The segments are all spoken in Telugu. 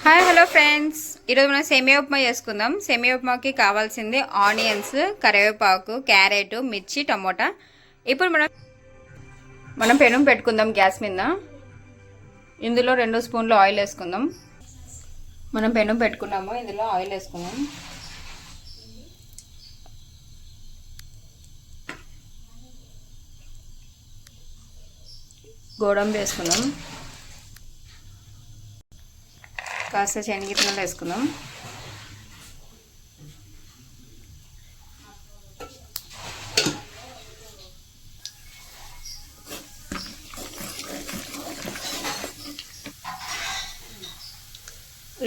హాయ్ హలో ఫ్రెండ్స్, ఈరోజు మనం సేమియా ఉప్మా చేసుకుందాం. సేమియా ఉప్మాకి కావాల్సింది ఆనియన్స్, కరివేపాకు, క్యారెట్, మిర్చి, టమోటా. ఇప్పుడు మనం పెనం పెట్టుకుందాం గ్యాస్ మీద. ఇందులో 2 స్పూన్లు ఆయిల్ వేసుకుందాం. మనం పెనం పెట్టుకున్నాము, ఇందులో ఆయిల్ వేసుకుందాం. గోడంబి వేసుకుందాం. కాస్త శనగిత్తనాలు వేసుకుందాం.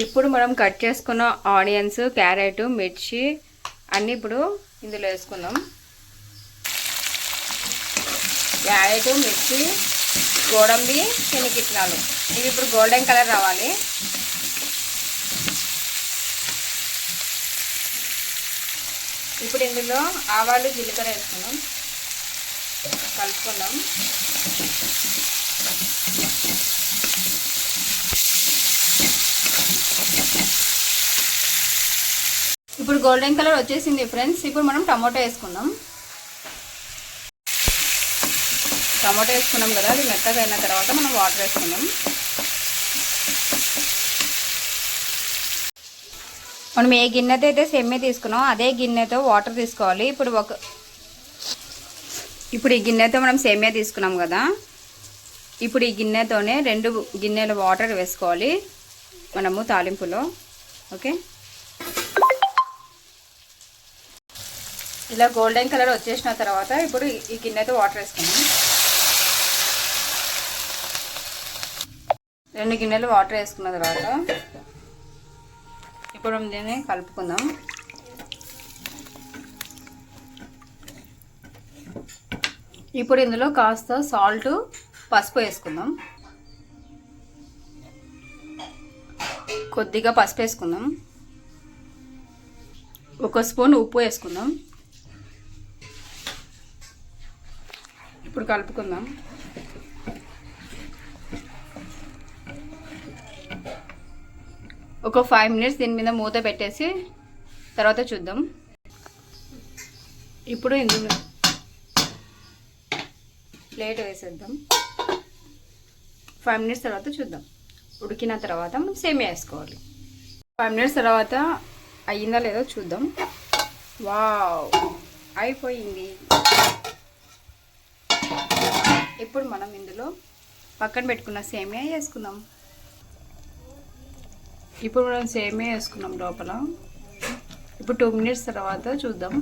ఇప్పుడు మనం కట్ చేసుకున్న ఆనియన్స్, క్యారెట్, మిర్చి అన్నీ ఇప్పుడు ఇందులో వేసుకుందాం. క్యారెట్, మిర్చి, గోడంబి, శనగిత్తనాలు ఇవి ఇప్పుడు గోల్డెన్ కలర్ రావాలి. ఇప్పుడు ఇందులో ఆవాలు, జీలకర్ర వేసుకుందాం. కలుపుకుందాం. ఇప్పుడు గోల్డెన్ కలర్ వచ్చేసింది ఫ్రెండ్స్. ఇప్పుడు మనం టమాటో వేసుకుందాం. టమాటో వేసుకున్నాం కదా, అది మెత్తగా అయిన తర్వాత మనం వాటర్ వేసుకుందాం. మనం ఏ గిన్నెతో అయితే సేమియా తీసుకున్నాం అదే గిన్నెతో వాటర్ తీసుకోవాలి. ఇప్పుడు ఈ గిన్నెతో మనం సేమియా తీసుకున్నాం కదా, ఇప్పుడు ఈ గిన్నెతోనే 2 గిన్నెల వాటర్ వేసుకోవాలి మనము తాలింపులో. ఓకే, ఇలా గోల్డెన్ కలర్ వచ్చేసిన తర్వాత ఇప్పుడు ఈ గిన్నెతో వాటర్ వేసుకున్నాం. 2 గిన్నెలు వాటర్ వేసుకున్న తర్వాత ఇప్పుడు దీన్ని కలుపుకుందాం. ఇప్పుడు ఇందులో కాస్త సాల్ట్, పసుపు వేసుకుందాం. కొద్దిగా పసుపు వేసుకుందాం. 1 స్పూన్ ఉప్పు వేసుకుందాం. ఇప్పుడు కలుపుకుందాం. ఒక 5 మినిట్స్ దీని మీద మూత పెట్టేసి తర్వాత చూద్దాం. ఇప్పుడు ఇందులో ప్లేట్ వేసేద్దాం. 5 మినిట్స్ తర్వాత చూద్దాం. ఉడికిన తర్వాత మనం సేమియా వేసుకోవాలి. 5 మినిట్స్ తర్వాత అయ్యిందా లేదో చూద్దాం. వావ్, అయిపోయింది. ఇప్పుడు మనం ఇందులో పక్కన పెట్టుకున్న సేమియా వేసుకుందాం. ఇప్పుడు మనం సేమియా వేసుకున్నాం లోపల. ఇప్పుడు 2 మినిట్స్ తర్వాత చూద్దాం.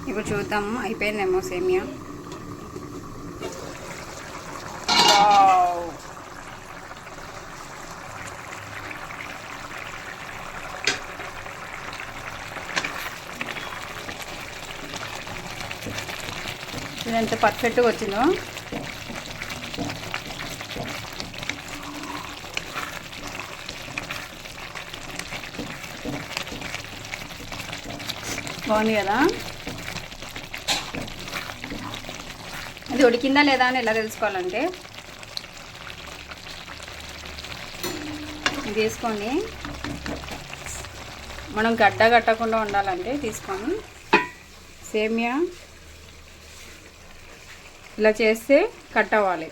ఇప్పుడు చూద్దాం అయిపోయిందేమో సేమియా. ఇది ఎంత పర్ఫెక్ట్గా వచ్చిందో. బాగుంది కదా. అది ఉడికిందా లేదా అని ఎలా తెలుసుకోవాలంటే ఇది తీసుకోండి. మనం గడ్డ కట్టకుండా ఉండాలంటే తీసుకొని సేమియా ఇలా చేస్తే కట్ అవ్వాలి.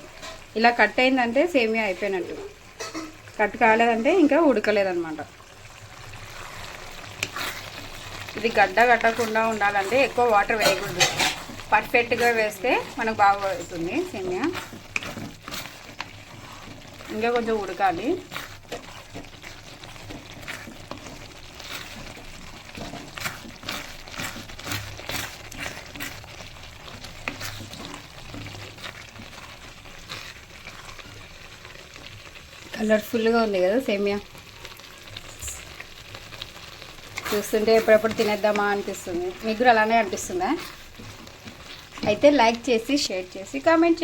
ఇలా కట్ అయిందంటే సేమియా అయిపోయినట్టు. కట్ కాలేదంటే ఇంకా ఉడకలేదన్నమాట. ఇది గడ్డ కట్టకుండా ఉండాలంటే ఎక్కువ వాటర్ వేయకూడదు. పర్ఫెక్ట్గా వేస్తే మనకు బాగా అవుతుంది సేమియా. ఇంకా కొంచెం ఉడకాలి. కలర్ఫుల్గా ఉంది కదా సేమియా. చూస్తుంటే ఎప్పుడెప్పుడు తినేద్దామా అనిపిస్తుంది. మీకు కూడా అలానే అనిపిస్తుందా? అయితే లైక్ చేసి, షేర్ చేసి, కామెంట్ చేసి